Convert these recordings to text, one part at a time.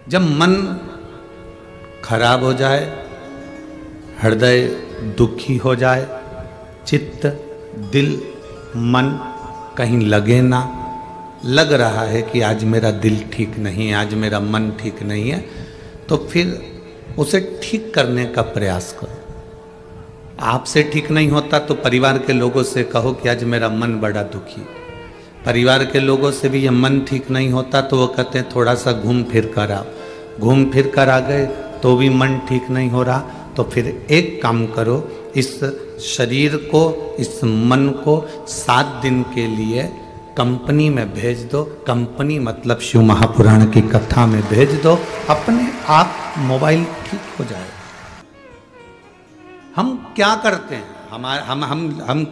जब मन खराब हो जाए, हृदय दुखी हो जाए, चित्त, दिल, मन कहीं लगे ना, लग रहा है कि आज मेरा दिल ठीक नहीं है, आज मेरा मन ठीक नहीं है, तो फिर उसे ठीक करने का प्रयास करो। आपसे ठीक नहीं होता तो परिवार के लोगों से कहो कि आज मेरा मन बड़ा दुखी। परिवार के लोगों से भी ये मन ठीक नहीं होता तो वो कहते हैं थोड़ा सा घूम फिर कर आओ। घूम फिर कर आ गए तो भी मन ठीक नहीं हो रहा, तो फिर एक काम करो, इस शरीर को, इस मन को 7 दिन के लिए कंपनी में भेज दो। कंपनी मतलब शिव महापुराण की कथा में भेज दो, अपने आप मोबाइल ठीक हो जाएगा। हम क्या करते हैं, हम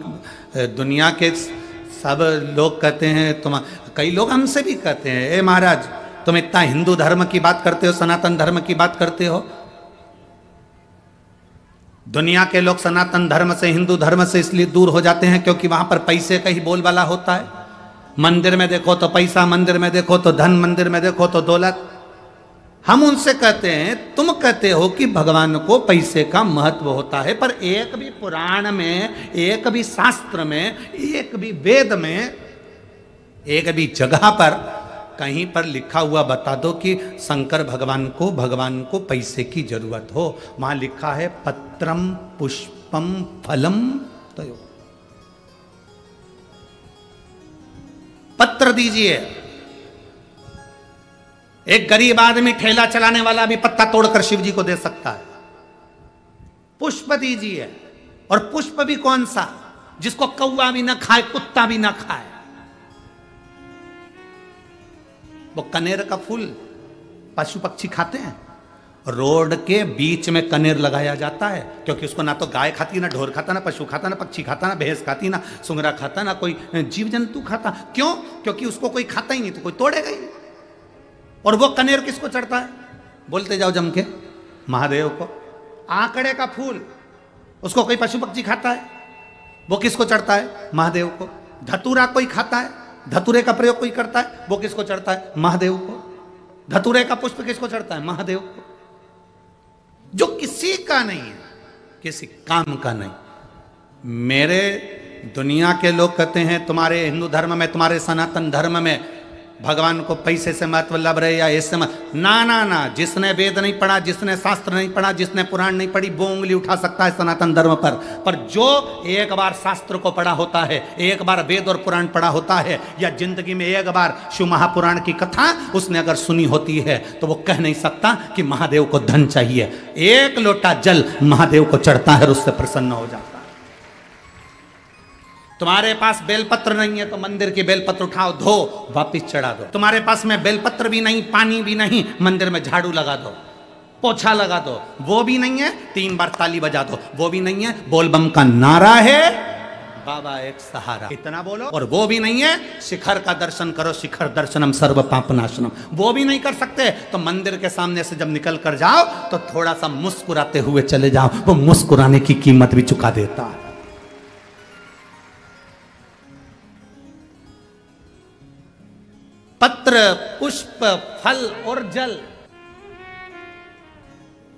दुनिया के सब लोग कहते हैं, कई लोग हमसे भी कहते हैं, ए महाराज तुम इतना हिंदू धर्म की बात करते हो, सनातन धर्म की बात करते हो। दुनिया के लोग सनातन धर्म से, हिंदू धर्म से इसलिए दूर हो जाते हैं क्योंकि वहां पर पैसे का ही बोलबाला होता है। मंदिर में देखो तो पैसा, मंदिर में देखो तो धन, मंदिर में देखो तो दौलत। हम उनसे कहते हैं, तुम कहते हो कि भगवान को पैसे का महत्व होता है, पर एक भी पुराण में, एक भी शास्त्र में, एक भी वेद में, एक भी जगह पर कहीं पर लिखा हुआ बता दो कि शंकर भगवान को पैसे की जरूरत हो। वहां लिखा है पत्रम पुष्पम फलम तयो। पत्र दीजिए। एक गरीब आदमी, ठेला चलाने वाला भी पत्ता तोड़कर शिव जी को दे सकता है। पुष्प दीजिए, और पुष्प भी कौन सा, जिसको कौवा भी ना खाए, कुत्ता भी ना खाए। वो कनेर का फूल पशु पक्षी खाते हैं। रोड के बीच में कनेर लगाया जाता है क्योंकि उसको ना तो गाय खाती, ना ढोर खाता, ना पशु खाता, ना पक्षी खाता, ना भैंस खाती, ना सुंगरा खाता, ना कोई जीव जंतु खाता। क्यों? क्योंकि उसको कोई खाता ही नहीं तो कोई तोड़ेगा ही। और वो कनेर किसको चढ़ता है? बोलते जाओ जम के, महादेव को। आंकड़े का फूल, उसको कोई पशु पक्षी खाता है, वो किसको चढ़ता है? महादेव को। धतूरा कोई खाता है, धतूरे का प्रयोग कोई करता है, वो किसको चढ़ता है? महादेव को। धतूरे का पुष्प किसको चढ़ता है? महादेव को। जो किसी का नहीं है, किसी काम का नहीं। मेरे दुनिया के लोग कहते हैं तुम्हारे हिंदू धर्म में, तुम्हारे सनातन धर्म में भगवान को पैसे से महत्व लग रहे या इससे ना ना ना। जिसने वेद नहीं पढ़ा, जिसने शास्त्र नहीं पढ़ा, जिसने पुराण नहीं पढ़ी, वो उंगली उठा सकता है सनातन धर्म पर जो एक बार शास्त्र को पढ़ा होता है, एक बार वेद और पुराण पढ़ा होता है, या जिंदगी में एक बार शिव महापुराण की कथा उसने अगर सुनी होती है, तो वो कह नहीं सकता कि महादेव को धन चाहिए। एक लोटा जल महादेव को चढ़ता है और उससे प्रसन्न हो जाता है। तुम्हारे पास बेलपत्र नहीं है तो मंदिर की बेलपत्र उठाओ, धो, वापिस चढ़ा दो। तुम्हारे पास में बेलपत्र भी नहीं, पानी भी नहीं, मंदिर में झाड़ू लगा दो, पोछा लगा दो। वो भी नहीं है, 3 बार ताली बजा दो। वो भी नहीं है, बोलबम का नारा है, बाबा एक सहारा, इतना बोलो। और वो भी नहीं है, शिखर का दर्शन करो, शिखर दर्शनम सर्व पापनाशनम। वो भी नहीं कर सकते तो मंदिर के सामने से जब निकल कर जाओ तो थोड़ा सा मुस्कुराते हुए चले जाओ, वो मुस्कुराने की कीमत भी चुका देता है। पत्र, पुष्प, फल और जल।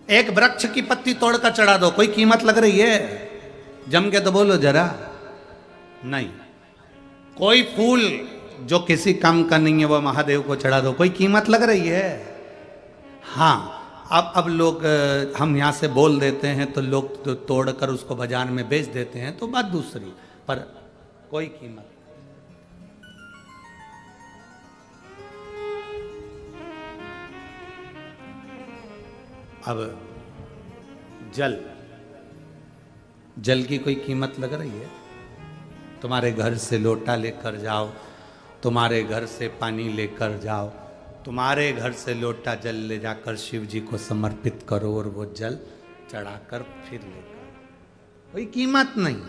एक वृक्ष की पत्ती तोड़कर चढ़ा दो, कोई कीमत लग रही है? जम के तो बोलो जरा। नहीं। कोई फूल जो किसी काम का नहीं है वो महादेव को चढ़ा दो, कोई कीमत लग रही है? हाँ। अब लोग, हम यहां से बोल देते हैं तो लोग तो तोड़कर उसको बाजार में बेच देते हैं, तो बात दूसरी, पर कोई कीमत। अब जल की कोई कीमत लग रही है? तुम्हारे घर से लोटा लेकर जाओ, तुम्हारे घर से पानी लेकर जाओ, तुम्हारे घर से लोटा जल ले जाकर शिव जी को समर्पित करो और वो जल चढ़ाकर फिर लेकर, कोई कीमत नहीं।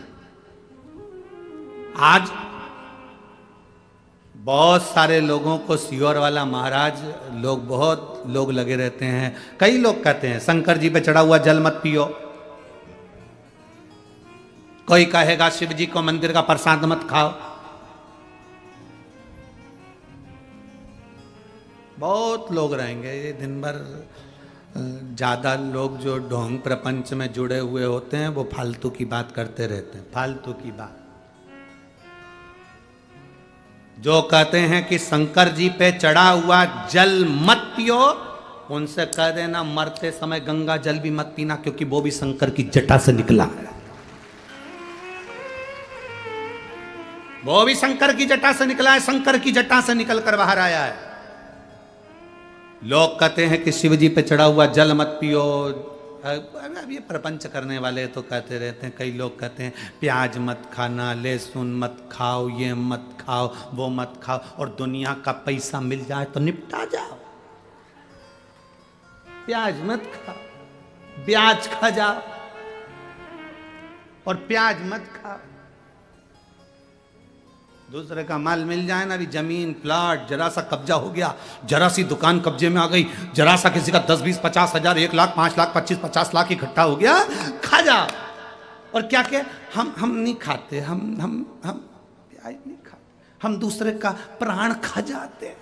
आज बहुत सारे लोगों को सियोर वाला महाराज, बहुत लोग लगे रहते हैं। कई लोग कहते हैं शंकर जी पे चढ़ा हुआ जल मत पियो। कोई कहेगा शिव जी को मंदिर का प्रसाद मत खाओ। बहुत लोग रहेंगे ये दिन भर। ज़्यादा लोग जो ढोंग प्रपंच में जुड़े हुए होते हैं वो फालतू की बात करते रहते हैं, फालतू की बात। जो कहते हैं कि शंकर जी पे चढ़ा हुआ जल मत पियो, उनसे कह देना मरते समय गंगा जल भी मत पीना, क्योंकि वो भी शंकर की जटा से निकला है। वो भी शंकर की जटा से निकला है, शंकर की जटा से निकलकर बाहर आया है। लोग कहते हैं कि शिव जी पे चढ़ा हुआ जल मत पियो। अब ये प्रपंच करने वाले तो कहते रहते हैं, कई लोग कहते हैं प्याज मत खाना, लहसुन मत खाओ, ये मत खाओ, वो मत खाओ, और दुनिया का पैसा मिल जाए तो निपटा जाओ। प्याज मत खाओ, ब्याज खा जाओ, और प्याज मत खाओ। दूसरे का माल मिल जाए ना, भी जमीन प्लाट जरा सा कब्जा हो गया, जरा सी दुकान कब्जे में आ गई, जरा सा किसी का 10, 20, 50 हजार, 1 लाख, 5 लाख, 25, 50 लाख इकट्ठा हो गया, खा जा। और क्या क्या हम नहीं खाते, हम प्याज नहीं खाते, हम दूसरे का प्राण खा जाते हैं,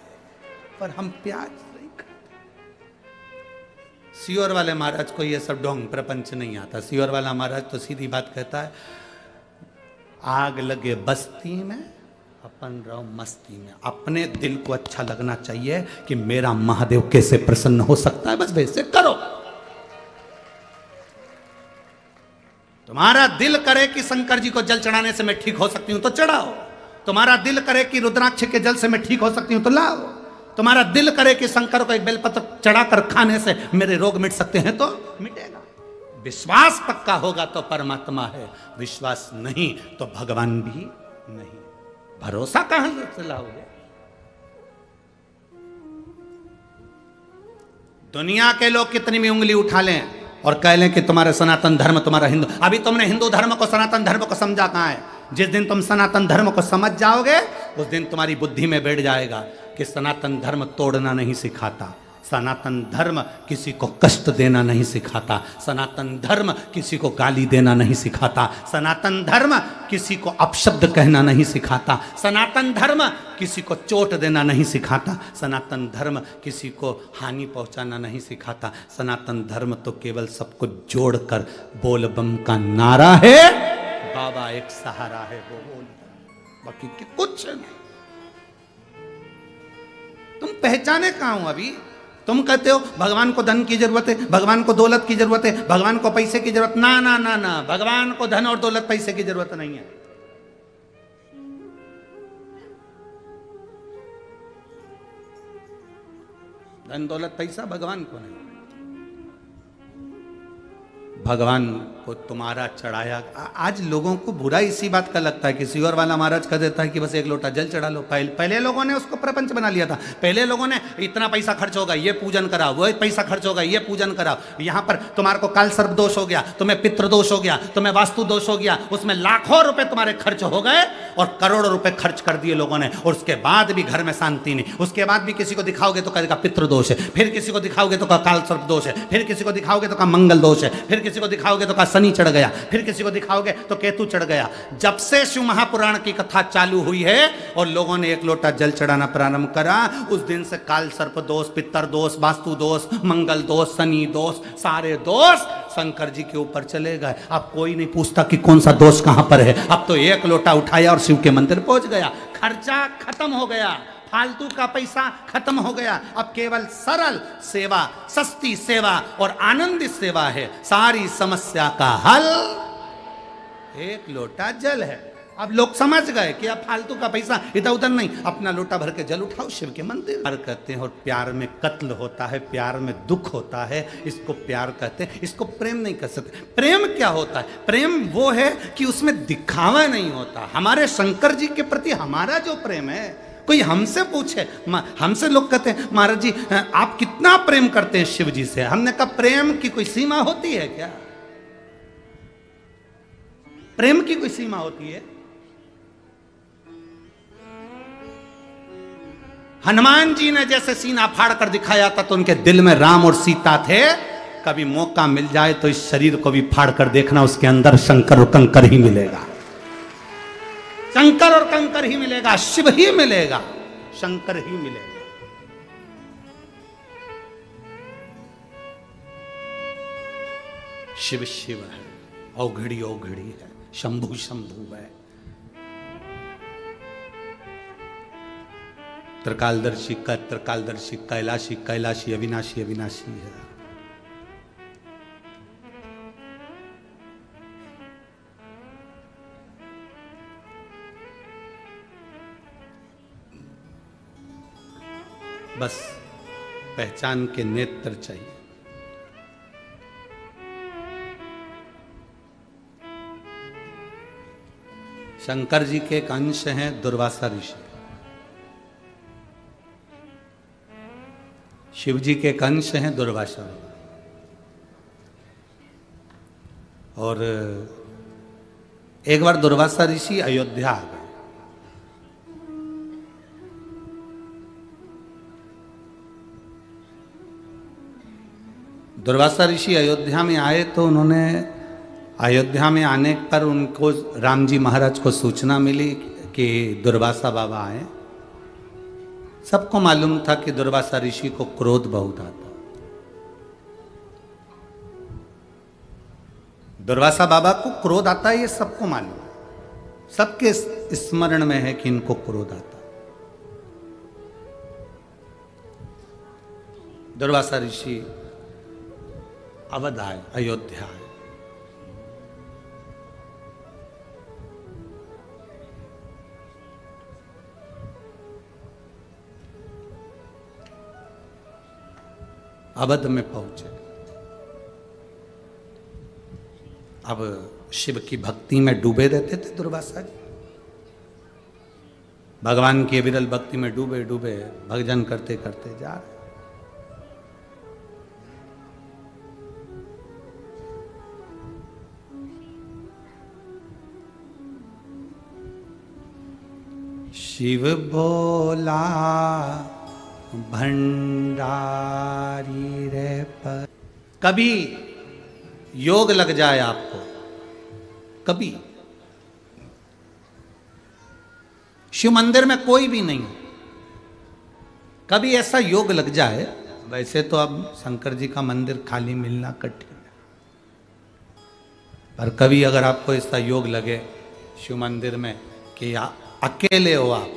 पर हम प्याज नहीं खाते। सियोर वाले महाराज को ये सब ढोंग प्रपंच नहीं आता। सियोर वाला महाराज तो सीधी बात कहता है, आग लगे बस्ती में, अपन रहो मस्ती में। अपने दिल को अच्छा लगना चाहिए कि मेरा महादेव कैसे प्रसन्न हो सकता है, बस वैसे करो। तुम्हारा दिल करे कि शंकर जी को जल चढ़ाने से मैं ठीक हो सकती हूं तो चढ़ाओ। तुम्हारा दिल करे कि रुद्राक्ष के जल से मैं ठीक हो सकती हूं तो लाओ। तुम्हारा दिल करे कि शंकर को एक बेलपत्र चढ़ाकर खाने से मेरे रोग मिट सकते हैं तो मिटेगा। विश्वास पक्का होगा तो परमात्मा है, विश्वास नहीं तो भगवान भी नहीं। भरोसा कहां से लाओगे? दुनिया के लोग कितनी भी उंगली उठा लें और कह लें कि तुम्हारा सनातन धर्म, तुम्हारा हिंदू, अभी तुमने हिंदू धर्म को, सनातन धर्म को समझा कहां है? जिस दिन तुम सनातन धर्म को समझ जाओगे उस दिन तुम्हारी बुद्धि में बैठ जाएगा कि सनातन धर्म तोड़ना नहीं सिखाता, सनातन धर्म किसी को कष्ट देना नहीं सिखाता, सनातन धर्म किसी को गाली देना नहीं सिखाता, सनातन धर्म किसी को अपशब्द कहना नहीं सिखाता, सनातन धर्म किसी को चोट देना नहीं सिखाता, सनातन धर्म किसी को हानि पहुंचाना नहीं सिखाता। सनातन धर्म तो केवल सबको जोड़कर बोल बम का नारा है, बाबा एक सहारा है, वो बोल, बाकी कुछ नहीं। तुम पहचाने कहां हो अभी? तुम कहते हो भगवान को धन की जरूरत है, भगवान को दौलत की जरूरत है, भगवान को पैसे की जरूरत, ना ना ना ना, भगवान को धन और दौलत पैसे की जरूरत नहीं है। धन दौलत पैसा भगवान को नहीं, भगवान को तुम्हारा चढ़ाया। आज लोगों को बुरा इसी बात का लगता है कि सियोर वाला महाराज कह देता है कि बस एक लोटा जल चढ़ा लो। पहले लोगों ने उसको प्रपंच बना लिया था। पहले लोगों ने इतना पैसा खर्च होगा ये पूजन कराओ, वो पैसा खर्च होगा ये पूजन कराओ, यहाँ पर तुम्हारे को काल सर्प दोष हो गया, तुम्हें पितृ दोष हो गया, तुम्हें वास्तु दोष हो गया, उसमें लाखों रुपए तुम्हारे खर्च हो गए और करोड़ों रुपए खर्च कर दिए लोगों ने, और उसके बाद भी घर में शांति नहीं। उसके बाद भी किसी को दिखाओगे तो कहेगा पितृ दोष है, फिर किसी को दिखाओगे तो कहा काल सर्प दोष है, फिर किसी को दिखाओगे तो कहा मंगल दोष है, फिर किसी को दिखाओगे तो कहा शनि चढ़ गया, फिर किसी को दिखाओगे तो केतु चढ़ गया। जब से शिव महापुराण की कथा चालू हुई है और लोगों ने एक लोटा जल चढ़ाना प्रारंभ करा, उस दिन से काल सर्प दोष, पितर दोष, वास्तु दोष, मंगल दोष, शनि दोष, सारे दोष शंकर जी के ऊपर चले गए। अब कोई नहीं पूछता कि कौन सा दोष कहां पर है। अब तो एक लोटा उठाया और शिव के मंदिर पहुंच गया, खर्चा खत्म हो गया, फालतू का पैसा खत्म हो गया। अब केवल सरल सेवा, सस्ती सेवा और आनंदित सेवा है। सारी समस्या का हल एक लोटा जल है। अब लोग समझ गए कि अब फालतू का पैसा इधर उधर नहीं, अपना लोटा भर के जल उठाओ, शिव के मंदिर। प्यार कहते हैं और प्यार में कत्ल होता है, प्यार में दुख होता है, इसको प्यार कहते हैं, इसको प्रेम नहीं कह सकते। प्रेम क्या होता है? प्रेम वो है कि उसमें दिखावा नहीं होता। हमारे शंकर जी के प्रति हमारा जो प्रेम है, कोई हमसे पूछे, हमसे लोग कहते हैं महाराज जी आप कितना प्रेम करते हैं शिव जी से। हमने कहा प्रेम की कोई सीमा होती है क्या? प्रेम की कोई सीमा होती है? हनुमान जी ने जैसे सीना फाड़ कर दिखाया था तो उनके दिल में राम और सीता थे। कभी मौका मिल जाए तो इस शरीर को भी फाड़ कर देखना, उसके अंदर शंकर और कंकर ही मिलेगा, शंकर और कंकर ही मिलेगा, शिव ही मिलेगा, शंकर ही मिलेगा। शिव शिव है, औघड़ी औघड़ी है, शंभु शंभु है, त्रिकालदर्शी का त्रिकालदर्शी, कैलाशी कैलाशी, अविनाशी अविनाशी है। बस पहचान के नेत्र चाहिए। शंकर जी के एक अंश हैं दुर्वासा ऋषि, शिव जी के एक अंश हैं दुर्वासा, और एक बार दुर्वासा ऋषि अयोध्या आ गए। दुर्वासा ऋषि अयोध्या में आए तो उन्होंने, अयोध्या में आने पर उनको राम जी महाराज को सूचना मिली कि दुर्वासा बाबा आए। सबको मालूम था कि दुर्वासा ऋषि को क्रोध बहुत आता। दुर्वासा बाबा को क्रोध आता है, ये सबको मालूम, सबके स्मरण में है कि इनको क्रोध आता। दुर्वासा ऋषि अवध आए, अयोध्या आए। अवध में पहुंचे। अब शिव की भक्ति में डूबे रहते थे दुर्वासा जी, भगवान की विरल भक्ति में डूबे डूबे भजन करते करते जा रहे। शिव बोला भंडारी रे पर। कभी योग लग जाए आपको, कभी शिव मंदिर में कोई भी नहीं, कभी ऐसा योग लग जाए, वैसे तो अब शंकर जी का मंदिर खाली मिलना कठिन है, पर कभी अगर आपको ऐसा योग लगे शिव मंदिर में कि अकेले हो आप,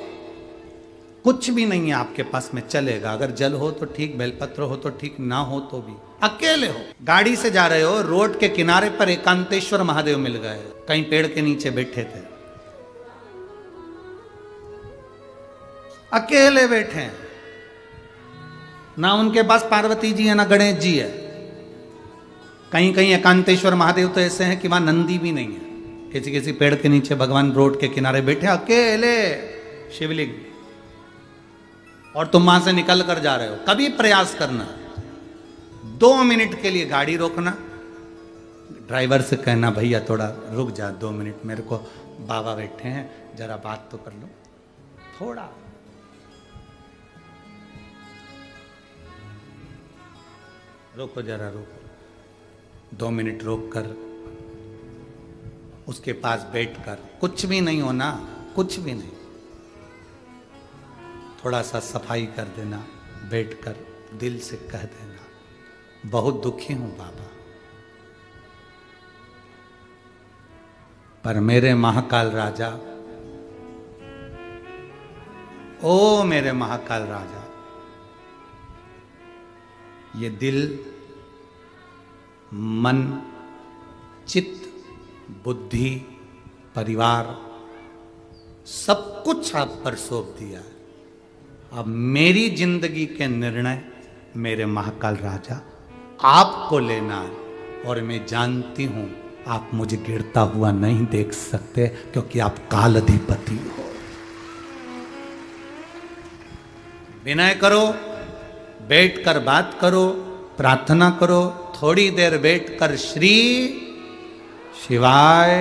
कुछ भी नहीं है आपके पास में, चलेगा। अगर जल हो तो ठीक, बेलपत्र हो तो ठीक, ना हो तो भी अकेले हो, गाड़ी से जा रहे हो, रोड के किनारे पर एकांतेश्वर महादेव मिल गए, कहीं पेड़ के नीचे बैठे थे, अकेले बैठे हैं, ना उनके पास पार्वती जी है ना गणेश जी है। कहीं कहीं एकांतेश्वर महादेव तो ऐसे हैं कि वहां नंदी भी नहीं है, किसी किसी पेड़ के नीचे भगवान रोड के किनारे बैठे अकेले शिवलिंग, और तुम वहां से निकल कर जा रहे हो। कभी प्रयास करना, 2 मिनट के लिए गाड़ी रोकना, ड्राइवर से कहना भैया थोड़ा रुक जा 2 मिनट, मेरे को बाबा बैठे हैं, जरा बात तो कर लो थोड़ा। रोको जरा, रोको, 2 मिनट रोक कर उसके पास बैठकर, कुछ भी नहीं होना, कुछ भी नहीं, थोड़ा सा सफाई कर देना, बैठकर दिल से कह देना बहुत दुखी हूं बाबा, पर मेरे महाकाल राजा, ओ मेरे महाकाल राजा, ये दिल, मन, चित्त, बुद्धि, परिवार, सब कुछ आप पर सौंप दिया है। अब मेरी जिंदगी के निर्णय मेरे महाकाल राजा आपको लेना है, और मैं जानती हूं आप मुझे गिरता हुआ नहीं देख सकते, क्योंकि आप काल अधिपति हो। विनय करो, बैठकर बात करो, प्रार्थना करो, थोड़ी देर बैठकर श्री शिवाय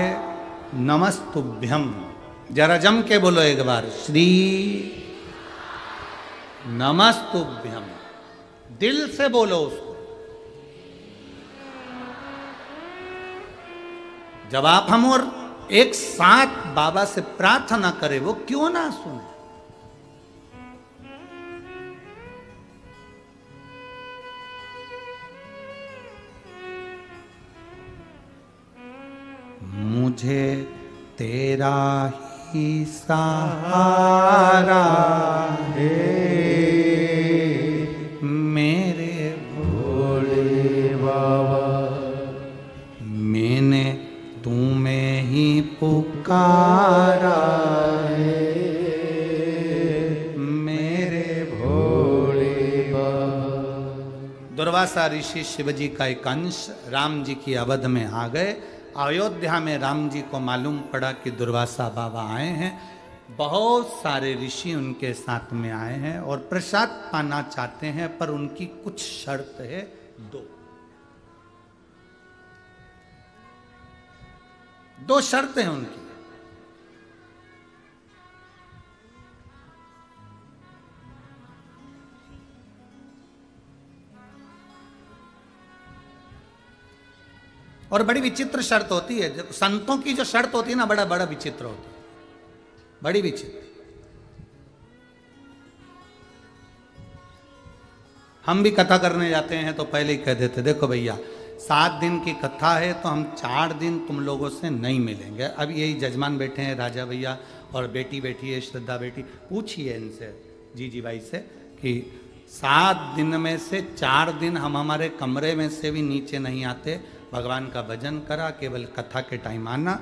नमस्तुभ्यम जरा जम के बोलो एक बार, श्री नमस्तुभ्यम, दिल से बोलो उसको। जब आप हम और एक साथ बाबा से प्रार्थना करें, वो क्यों ना सुने। मुझे तेरा ही सहारा है, मेरे भोले बाबा। मैंने तुम्हें ही पुकारा है, मेरे भोले बाबा। दुर्वासा ऋषि शिवजी का एक अंश राम जी की अवध में आ गए। अयोध्या में राम जी को मालूम पड़ा कि दुर्वासा बाबा आए हैं। बहुत सारे ऋषि उनके साथ में आए हैं और प्रसाद पाना चाहते हैं, पर उनकी कुछ शर्त है, दो शर्त हैं उनकी। और बड़ी विचित्र शर्त होती है। जब संतों की जो शर्त होती है ना, बड़ा बड़ा विचित्र होती है, बड़ी विचित्र। हम भी कथा करने जाते हैं तो पहले ही कह देते, देखो भैया 7 दिन की कथा है तो हम 4 दिन तुम लोगों से नहीं मिलेंगे। अब यही जजमान बैठे हैं, राजा भैया और बेटी बैठी है, श्रद्धा बेटी। पूछिए इनसे, जी भाई से, कि 7 दिन में से 4 दिन हम हमारे कमरे में से भी नीचे नहीं आते, भगवान का भजन करा, केवल कथा के टाइम आना,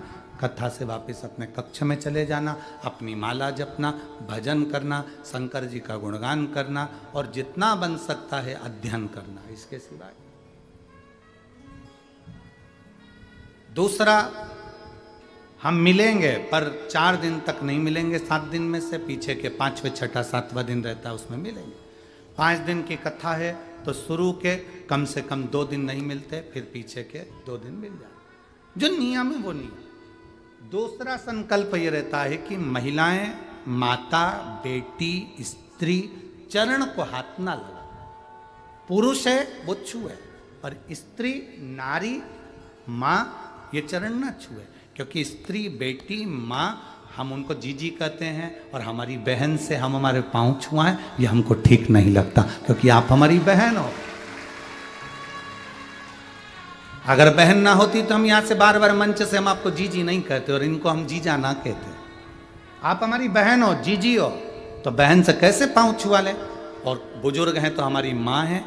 कथा से वापस अपने कक्ष में चले जाना, अपनी माला जपना, भजन करना, शंकर जी का गुणगान करना और जितना बन सकता है अध्ययन करना, इसके सिवाय। दूसरा, हम मिलेंगे पर 4 दिन तक नहीं मिलेंगे, 7 दिन में से पीछे के 5वें, 6ठा, 7वां दिन रहता है उसमें मिलेंगे। 5 दिन की कथा है तो शुरू के कम से कम 2 दिन नहीं मिलते, फिर पीछे के 2 दिन मिल जाए। जो नियम है वो नियम। दूसरा संकल्प ये रहता है कि महिलाएं, माता, बेटी, स्त्री चरण को हाथ ना लगा। पुरुष है वो छुए, पर स्त्री, नारी, माँ ये चरण ना छुए, क्योंकि स्त्री, बेटी, माँ हम उनको जीजी कहते हैं और हमारी बहन से हम हमारे पांव छुआएं, ये हमको ठीक नहीं लगता, क्योंकि आप हमारी बहन हो। अगर बहन ना होती तो हम यहां से बार बार मंच से हम आपको जीजी नहीं कहते और इनको हम जीजा ना कहते। आप हमारी बहन हो, जीजी हो, तो बहन से कैसे पांव छुआ ले। और बुजुर्ग हैं तो हमारी माँ है,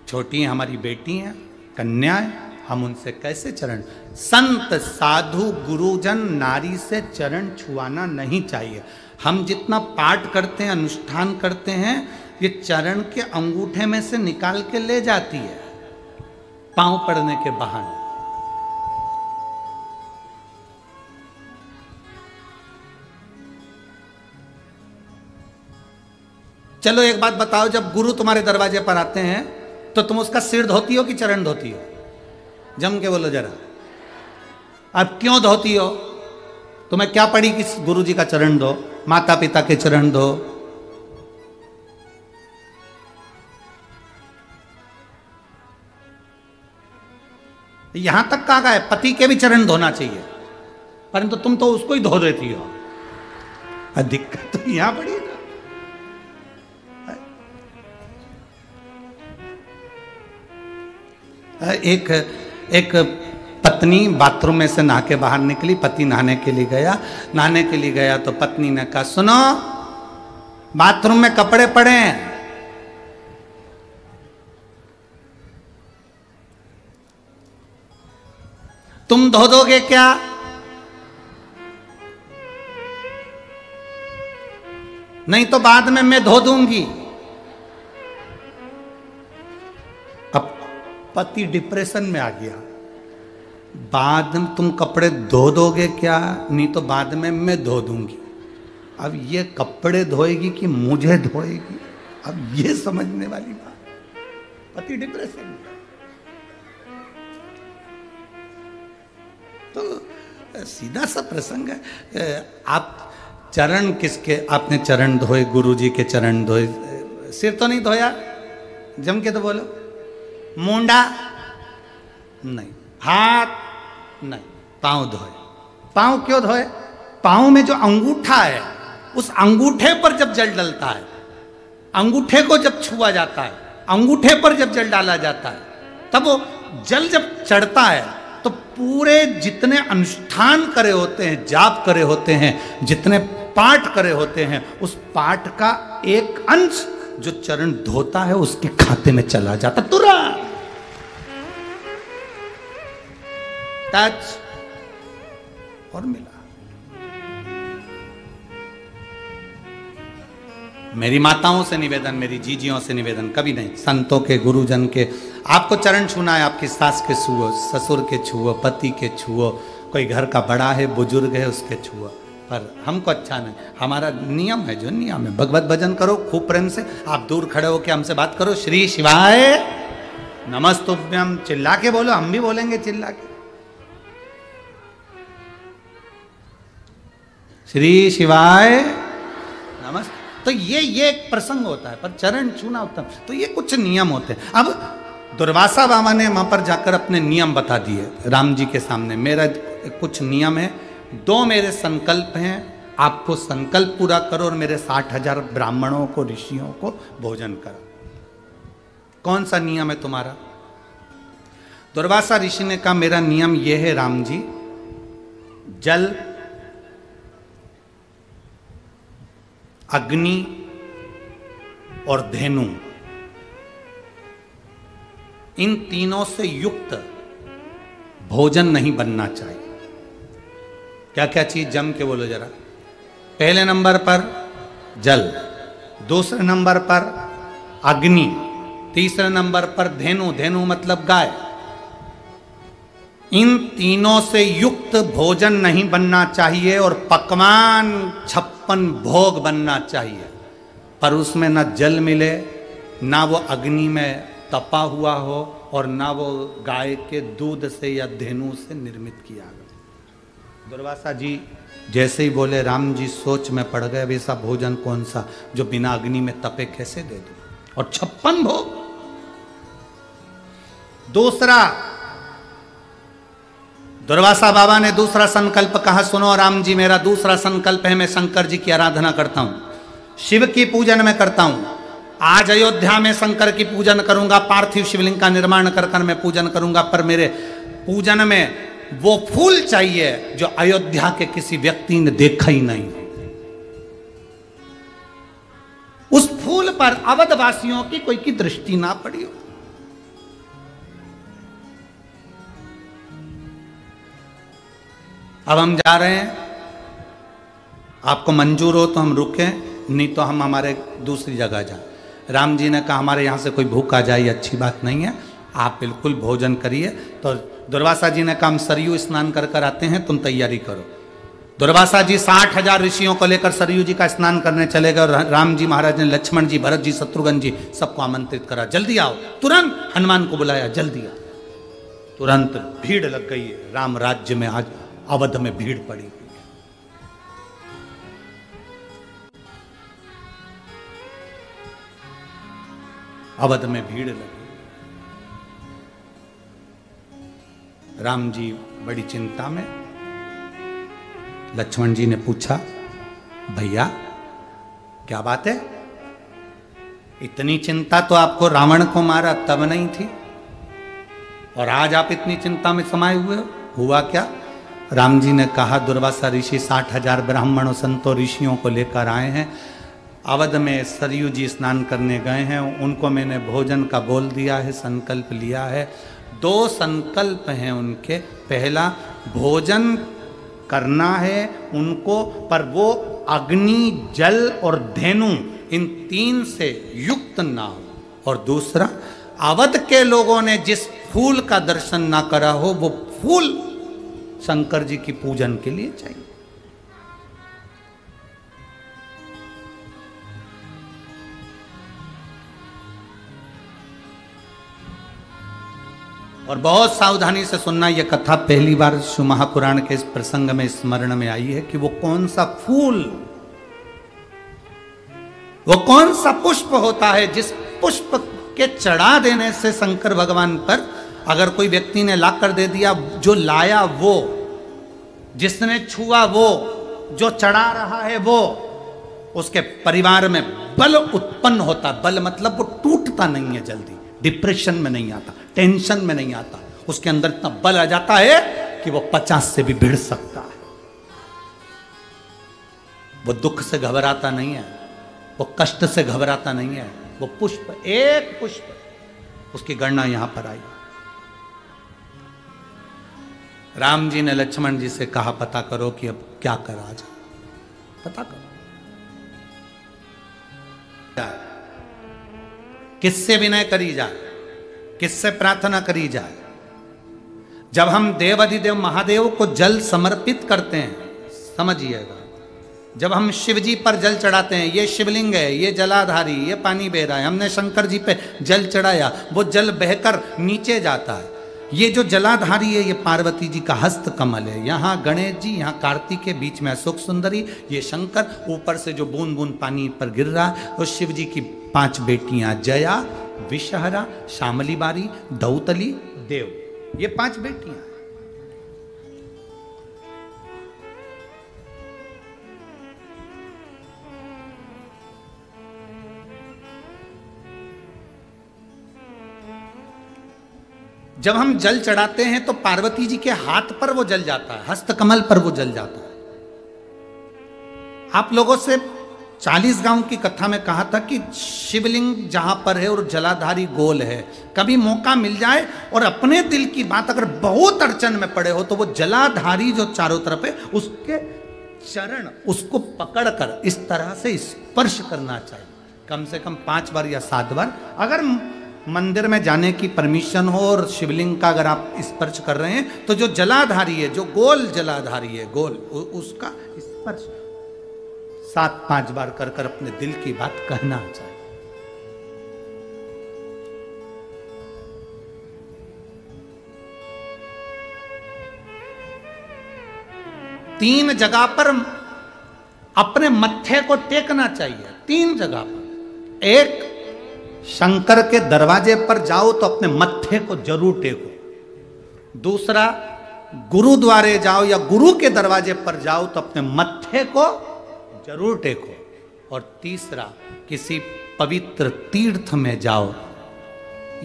छोटी हैं हमारी बेटी हैं, कन्याएं, हम उनसे कैसे चरण। संत, साधु, गुरुजन, नारी से चरण छुआना नहीं चाहिए। हम जितना पाठ करते हैं, अनुष्ठान करते हैं, ये चरण के अंगूठे में से निकाल के ले जाती है पांव पड़ने के बहाने। चलो एक बात बताओ, जब गुरु तुम्हारे दरवाजे पर आते हैं तो तुम उसका सिर धोती हो कि चरण धोती हो? जम के बोलो जरा। अब क्यों धोती हो? तुम्हें क्या पड़ी कि गुरु जी का चरण दो, माता पिता के चरण दो? यहां तक कहा है पति के भी चरण धोना चाहिए, परंतु तुम तो उसको ही धो देती हो। दिक्कत तो यहां पड़ी है। एक पत्नी बाथरूम में से नहा के बाहर निकली, पति नहाने के लिए गया तो पत्नी ने कहा, सुनो बाथरूम में कपड़े पड़े हैं, तुम धो दोगे क्या? नहीं तो बाद में मैं धो दूंगी। अब पति डिप्रेशन में आ गया, बाद में तुम कपड़े धो दोगे क्या? नहीं तो बाद में मैं धो दूंगी। अब ये कपड़े धोएगी कि मुझे धोएगी? अब ये समझने वाली बात। पति डिप्रेशन में। तो सीधा सा प्रसंग है। आप चरण किसके, आपने चरण धोए, गुरु जी के चरण धोए, सिर तो नहीं धोया? जम के तो बोलो। मुंडा नहीं, हाथ नहीं, पांव धोए। पांव क्यों धोए? पांव में जो अंगूठा है, उस अंगूठे पर जब जल डलता है, अंगूठे को जब छुआ जाता है, अंगूठे पर जब जल डाला जाता है, तब वो जल जब चढ़ता है तो पूरे जितने अनुष्ठान करे होते हैं, जाप करे होते हैं, जितने पाठ करे होते हैं, उस पाठ का एक अंश जो चरण धोता है उसके खाते में चला जाता तुरंत। टच और मिला। मेरी माताओं से निवेदन, मेरी जीजियों से निवेदन, कभी नहीं, संतों के, गुरुजन के, आपको चरण छूना है, आपकी सास के छुओ, ससुर के छुओ, पति के छुओ, कोई घर का बड़ा है, बुजुर्ग है, उसके छुओ, पर हमको अच्छा नहीं। हमारा नियम है, जो नियम है, भगवत भजन करो खूब प्रेम से। आप दूर खड़े होकर हमसे बात करो, श्री शिवाय नमस्तुभ्यम, चिल्ला के बोलो, हम भी बोलेंगे चिल्ला के, श्री शिवाय नमस्ते। तो ये एक प्रसंग होता है, पर चरण छूना उत्तम। तो ये कुछ नियम होते हैं। अब दुर्वासा बाबा ने वहां पर जाकर अपने नियम बता दिए राम जी के सामने। मेरा कुछ नियम है, 2 मेरे संकल्प हैं, आपको संकल्प पूरा करो और मेरे 60,000 ब्राह्मणों को, ऋषियों को भोजन करो। कौन सा नियम है तुम्हारा? दुर्वासा ऋषि ने कहा, मेरा नियम यह है राम जी, जल, अग्नि और धेनु, इन तीनों से युक्त भोजन नहीं बनना चाहिए। क्या क्या चीज जम के बोलो जरा। पहले नंबर पर जल, दूसरे नंबर पर अग्नि, तीसरे नंबर पर धेनु, धेनु मतलब गाय। इन तीनों से युक्त भोजन नहीं बनना चाहिए और पकवान 56 भोग बनना चाहिए, पर उसमें ना जल मिले, ना वो अग्नि में तपा हुआ हो, और ना वो गाय के दूध से या धेनु से निर्मित किया गया। दुर्वासा जी जैसे ही बोले, राम जी सोच में पड़ गए, वैसा भोजन कौन सा जो बिना अग्नि में तपे कैसे दे दूं, और 56 भोग। दूसरा, दुर्वासा बाबा ने दूसरा संकल्प कहा, सुनो राम जी, मेरा दूसरा संकल्प है, मैं शंकर जी की आराधना करता हूं, शिव की पूजन में करता हूं। आज अयोध्या में शंकर की पूजन करूंगा, पार्थिव शिवलिंग का निर्माण कर कर मैं पूजन करूंगा, पर मेरे पूजन में वो फूल चाहिए जो अयोध्या के किसी व्यक्ति ने देखा ही नहीं। उस फूल पर अवधवासियों की कोई की दृष्टि ना पड़ी हो। अब हम जा रहे हैं, आपको मंजूर हो तो हम रुकें, नहीं तो हम हमारे दूसरी जगह जाएं। राम जी ने कहा, हमारे यहाँ से कोई भूखा जाए ये अच्छी बात नहीं है, आप बिल्कुल भोजन करिए। तो दुर्वासा जी ने कहा, हम सरयू स्नान कर कर आते हैं, तुम तैयारी करो। दुर्वासा जी 60,000 ऋषियों को लेकर सरयू जी का स्नान करने चले गए, और राम जी महाराज ने लक्ष्मण जी, भरत जी, शत्रुघ्न जी सबको आमंत्रित करा, जल्दी आओ। तुरंत हनुमान को बुलाया, जल्दी आओ। तुरंत भीड़ लग गई। राम राज्य में आज अवध में भीड़ पड़ी हुई है। अवध में भीड़ लगी। राम जी बड़ी चिंता में। लक्ष्मण जी ने पूछा, भैया क्या बात है? इतनी चिंता तो आपको रावण को मारा तब नहीं थी, और आज आप इतनी चिंता में समाये हुए हो, हुआ क्या? राम जी ने कहा, दुर्वासा ऋषि 60,000 ब्राह्मणों, संतों, ऋषियों को लेकर आए हैं। अवध में सरयू जी स्नान करने गए हैं, उनको मैंने भोजन का बोल दिया है, संकल्प लिया है। 2 संकल्प हैं उनके। पहला, भोजन करना है उनको, पर वो अग्नि, जल और धेनु, इन 3 से युक्त ना हो। और दूसरा, अवध के लोगों ने जिस फूल का दर्शन ना करा हो, वो फूल शंकर जी की पूजन के लिए चाहिए। और बहुत सावधानी से सुनना, यह कथा पहली बार शिव महापुराण के इस प्रसंग में स्मरण में आई है कि वो कौन सा फूल, वो कौन सा पुष्प होता है जिस पुष्प के चढ़ा देने से शंकर भगवान पर अगर कोई व्यक्ति ने ला कर दे दिया, जो लाया वो, जिसने छुआ वो, जो चढ़ा रहा है वो, उसके परिवार में बल उत्पन्न होता। बल मतलब वो टूटता नहीं है जल्दी, डिप्रेशन में नहीं आता, टेंशन में नहीं आता, उसके अंदर इतना बल आ जाता है कि वो 50 से भी भिड़ सकता है। वो दुख से घबराता नहीं है, वो कष्ट से घबराता नहीं है। वो पुष्प, एक पुष्प, उसकी गणना यहां पर आई। राम जी ने लक्ष्मण जी से कहा, पता करो कि अब क्या करा जाए, पता करो किससे विनय करी जाए, किससे प्रार्थना करी जाए। जब हम देवाधिदेव महादेव को जल समर्पित करते हैं, समझिएगा, जब हम शिव जी पर जल चढ़ाते हैं, ये शिवलिंग है, ये जलाधारी, ये पानी बह रहा है, हमने शंकर जी पे जल चढ़ाया, वो जल बहकर नीचे जाता है। ये जो जलाधारी है, ये पार्वती जी का हस्त कमल है। यहाँ गणेश जी, यहाँ कार्तिक के बीच में अशोक सुंदरी, ये शंकर, ऊपर से जो बूंद बूंद पानी पर गिर रहा है, और शिव जी की 5 बेटियां, जया, विषहरा, श्यामली बारी, दौतली, देव, ये 5 बेटियां। जब हम जल चढ़ाते हैं तो पार्वती जी के हाथ पर वो जल जाता है, हस्त कमल पर वो जल जाता है। आप लोगों से 40 गांव की कथा में कहा था कि शिवलिंग जहां पर है और जलाधारी गोल है। कभी मौका मिल जाए और अपने दिल की बात अगर बहुत अड़चन में पड़े हो, तो वो जलाधारी जो चारों तरफ है, उसके चरण, उसको पकड़कर इस तरह से स्पर्श करना चाहिए, कम से कम 5 बार या 7 बार। अगर मंदिर में जाने की परमिशन हो और शिवलिंग का अगर आप स्पर्श कर रहे हैं, तो जो जलाधारी है, जो गोल जलाधारी है, गोल, उसका स्पर्श 7-5 बार कर कर अपने दिल की बात कहना चाहिए। तीन जगह पर अपने मत्थे को टेकना चाहिए, 3 जगह पर। एक, शंकर के दरवाजे पर जाओ तो अपने मत्थे को जरूर टेको। दूसरा, गुरुद्वारे जाओ या गुरु के दरवाजे पर जाओ तो अपने मत्थे को जरूर टेको। और तीसरा, किसी पवित्र तीर्थ में जाओ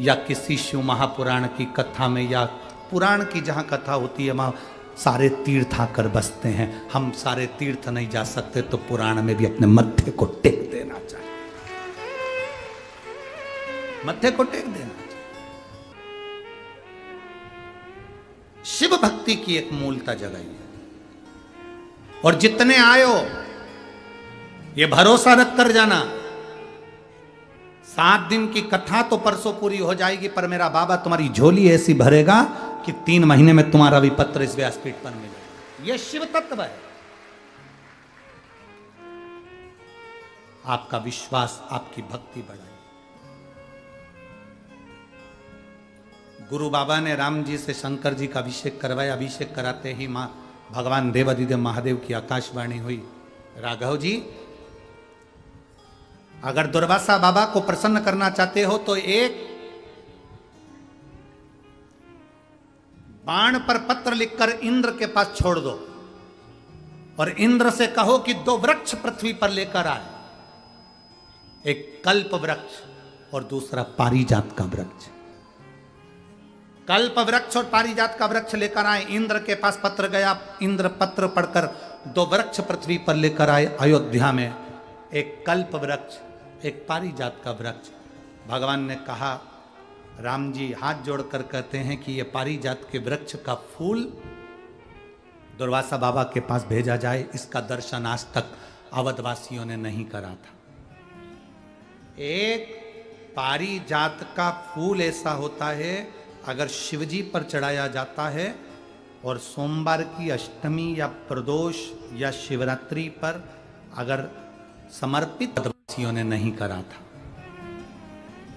या किसी शिव महापुराण की कथा में, या पुराण की जहां कथा होती है, वहां सारे तीर्थ आकर बसते हैं। हम सारे तीर्थ नहीं जा सकते, तो पुराण में भी अपने मत्थे को टेक देना चाहिए, मत्थे को टेक देना चाहिए। शिव भक्ति की एक मूलता जगाई है। और जितने आयो, ये भरोसा रख कर जाना, 7 दिन की कथा तो परसों पूरी हो जाएगी, पर मेरा बाबा तुम्हारी झोली ऐसी भरेगा कि 3 महीने में तुम्हारा भी पत्र इस व्यासपीठ पर मिलेगा। यह शिव तत्व है। आपका विश्वास, आपकी भक्ति बढ़ाए। गुरु बाबा ने राम जी से शंकर जी का अभिषेक करवाया। अभिषेक कराते ही मां भगवान देवाधिदेव महादेव की आकाशवाणी हुई, राघव जी, अगर दुर्वासा बाबा को प्रसन्न करना चाहते हो तो एक बाण पर पत्र लिखकर इंद्र के पास छोड़ दो, और इंद्र से कहो कि 2 वृक्ष पृथ्वी पर लेकर आए, एक कल्प वृक्ष और दूसरा पारिजात का वृक्ष। कल्प वृक्ष और पारिजात का वृक्ष लेकर आए। इंद्र के पास पत्र गया, इंद्र पत्र पढ़कर 2 वृक्ष पृथ्वी पर लेकर आए अयोध्या में, एक कल्प वृक्ष, एक पारिजात का वृक्ष। भगवान ने कहा, राम जी हाथ जोड़कर कहते हैं कि ये पारिजात के वृक्ष का फूल दुर्वासा बाबा के पास भेजा जाए। इसका दर्शन आज तक अवधवासियों ने नहीं करा था। एक पारिजात का फूल ऐसा होता है, अगर शिवजी पर चढ़ाया जाता है और सोमवार की अष्टमी या प्रदोष या शिवरात्रि पर अगर समर्पित, अवधवासियों ने नहीं करा था।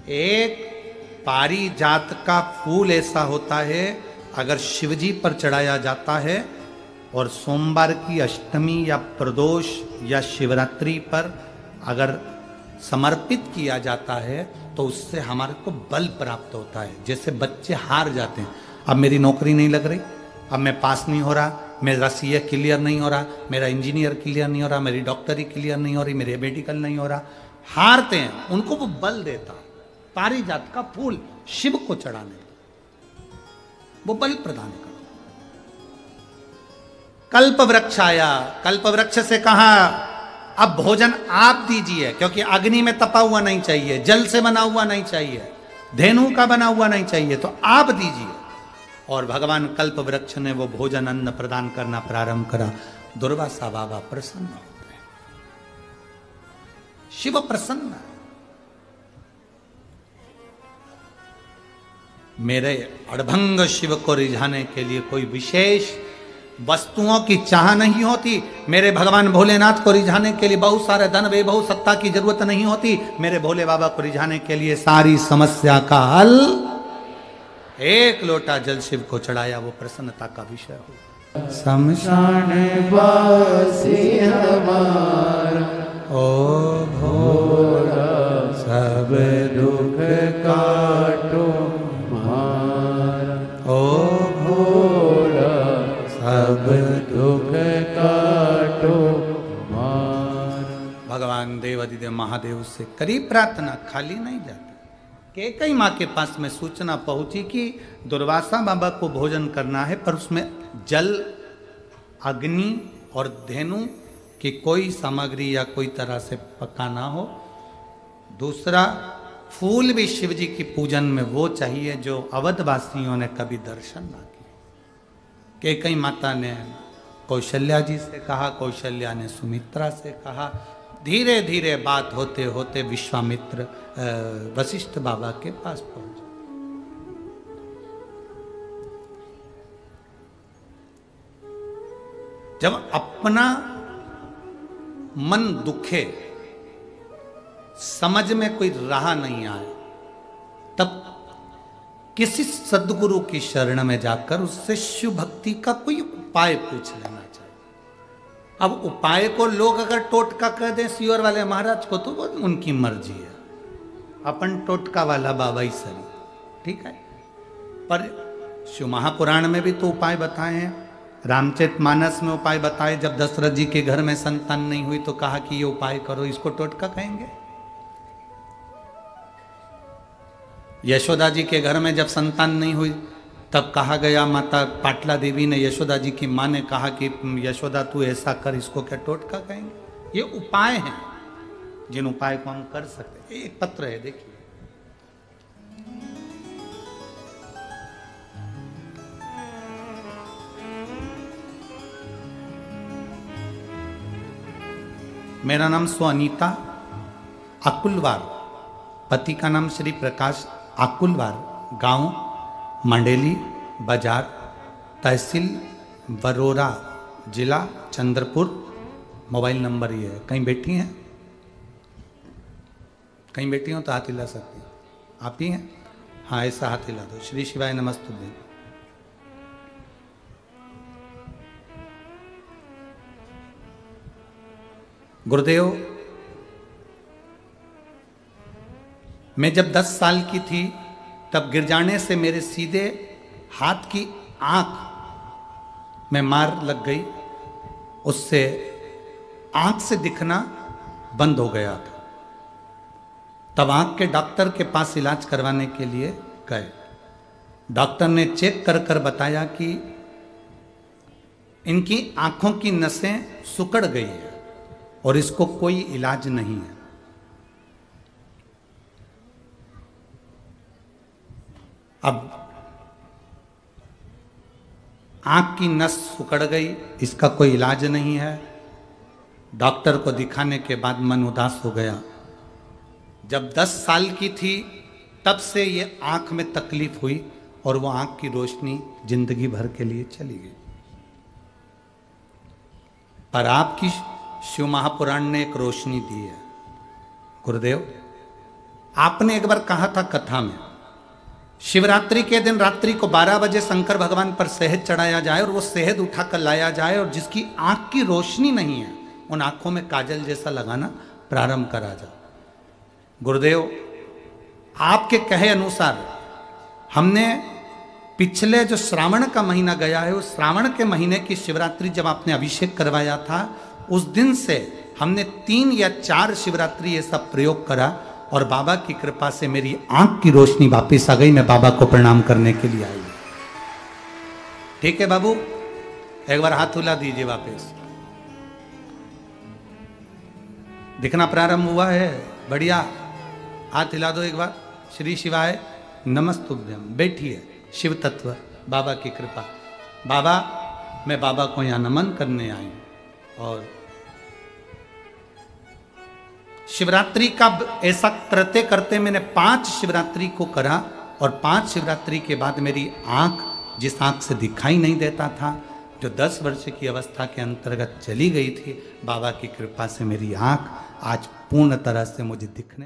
एक पारिजात का फूल ऐसा होता है, अगर शिवजी पर चढ़ाया जाता है और सोमवार की अष्टमी या प्रदोष या शिवरात्रि पर अगर समर्पित किया जाता है, तो उससे हमारे को बल प्राप्त होता है। जैसे बच्चे हार जाते हैं, अब मेरी नौकरी नहीं लग रही, अब मैं पास नहीं हो रहा, मेरा सीए क्लियर नहीं हो रहा, मेरा इंजीनियर क्लियर नहीं हो रहा, मेरी डॉक्टरी क्लियर नहीं हो रही, मेरे मेडिकल नहीं हो रहा, हारते हैं, उनको वो बल देता। पारिजात का फूल शिव को चढ़ाने, वो बल प्रदान करता। कल्प वृक्ष आया, कल्प वृक्ष से कहा अब भोजन आप दीजिए, क्योंकि अग्नि में तपा हुआ नहीं चाहिए, जल से बना हुआ नहीं चाहिए, धेनु का बना हुआ नहीं चाहिए, तो आप दीजिए। और भगवान कल्प वृक्ष ने वो भोजन अन्न प्रदान करना प्रारंभ करा। दुर्वासा बाबा प्रसन्न हो गए, शिव प्रसन्न। मेरे अड़भंग शिव को रिझाने के लिए कोई विशेष वस्तुओं की चाह नहीं होती। मेरे भगवान भोलेनाथ को रिझाने के लिए बहुत सारे धन वैभव सत्ता की जरूरत नहीं होती। मेरे भोले बाबा को रिझाने के लिए सारी समस्या का हल, एक लोटा जल शिव को चढ़ाया, वो प्रसन्नता का विषय हो। शमशान वासी हमारा ओ भोला, सब दुख काटो हमारा, ओ भोला सब दुख काटो हमारा। भगवान देवादिदेव महादेव से करी प्रार्थना, खाली नहीं जाती। केकई माँ के पास में सूचना पहुंची कि दुर्वासा बाबा को भोजन करना है, पर उसमें जल, अग्नि और धेनु की कोई सामग्री या कोई तरह से पका ना हो। दूसरा, फूल भी शिव जी की पूजन में वो चाहिए जो अवधवासियों ने कभी दर्शन ना किए। केकई माता ने कौशल्या जी से कहा, कौशल्या ने सुमित्रा से कहा। धीरे धीरे बात होते होते विश्वामित्र वशिष्ठ बाबा के पास पहुंचे। जब अपना मन दुखे, समझ में कोई राह नहीं आए, तब किसी सद्गुरु की शरण में जाकर उससे शिव भक्ति का कोई उपाय पूछ लेना चाहिए। अब उपाय को लोग अगर टोटका कह दें सियोर वाले महाराज को, तो वो उनकी मर्जी है। अपन टोटका वाला बाबा ही सही, ठीक है। पर शिव महापुराण में भी तो उपाय बताए हैं। रामचरितमानस में उपाय बताए, जब दशरथ जी के घर में संतान नहीं हुई तो कहा कि ये उपाय करो, इसको टोटका कहेंगे। यशोदा जी के घर में जब संतान नहीं हुई तब कहा गया, माता पाटला देवी ने, यशोदा जी की माँ ने कहा कि यशोदा तू ऐसा कर, इसको क्या टोटका कहेंगे? ये उपाय हैं जिन उपाय को हम कर सकते हैं। एक पत्र है, देखिए। मेरा नाम स्वनीता आकुलवार, पति का नाम श्री प्रकाश आकुलवार, गांव मंडेली बाजार, तहसील बरोरा, जिला चंद्रपुर। मोबाइल नंबर ये है। कहीं बैठी हैं? कहीं बैठी हो तो हाथ हिला सकती हैं। आप ही हैं? हाँ, ऐसा हाथ हिला दो। श्री शिवाय नमस्तुभ्यं। गुरुदेव, मैं जब 10 साल की थी तब गिर जाने से मेरे सीधे हाथ की आंख में मार लग गई। उससे आंख से दिखना बंद हो गया था। तब आंख के डॉक्टर के पास इलाज करवाने के लिए गए। डॉक्टर ने चेक कर कर बताया कि इनकी आंखों की नसें सिकुड़ गई है और इसको कोई इलाज नहीं है। अब आंख की नस सिकुड़ गई, इसका कोई इलाज नहीं है। डॉक्टर को दिखाने के बाद मन उदास हो गया। जब 10 साल की थी तब से ये आंख में तकलीफ हुई और वो आंख की रोशनी जिंदगी भर के लिए चली गई। पर आपकी शिव महापुराण ने एक रोशनी दी है। गुरुदेव, आपने एक बार कहा था कथा में, शिवरात्रि के दिन रात्रि को 12 बजे शंकर भगवान पर शहद चढ़ाया जाए और वो शहद उठाकर लाया जाए और जिसकी आंख की रोशनी नहीं है उन आंखों में काजल जैसा लगाना प्रारंभ करा जाए। गुरुदेव, आपके कहे अनुसार हमने पिछले जो श्रावण का महीना गया है, उस श्रावण के महीने की शिवरात्रि जब आपने अभिषेक करवाया था, उस दिन से हमने 3 या 4 शिवरात्रि ये सब प्रयोग करा और बाबा की कृपा से मेरी आंख की रोशनी वापस आ गई। मैं बाबा को प्रणाम करने के लिए आई। ठीक है बाबू, एक बार हाथ हिला दीजिए वापस। दिखना प्रारंभ हुआ है, बढ़िया। हाथ हिला दो एक बार। श्री शिवाय नमस्तुभ्यम। बैठिए। शिव तत्व, बाबा की कृपा। बाबा, मैं बाबा को यहां नमन करने आई हूं। और शिवरात्रि का ऐसा करते करते मैंने 5 शिवरात्रि को करा, और 5 शिवरात्रि के बाद मेरी आंख, जिस आंख से दिखाई नहीं देता था, जो 10 वर्ष की अवस्था के अंतर्गत चली गई थी, बाबा की कृपा से मेरी आंख आज पूर्ण तरह से मुझे दिखने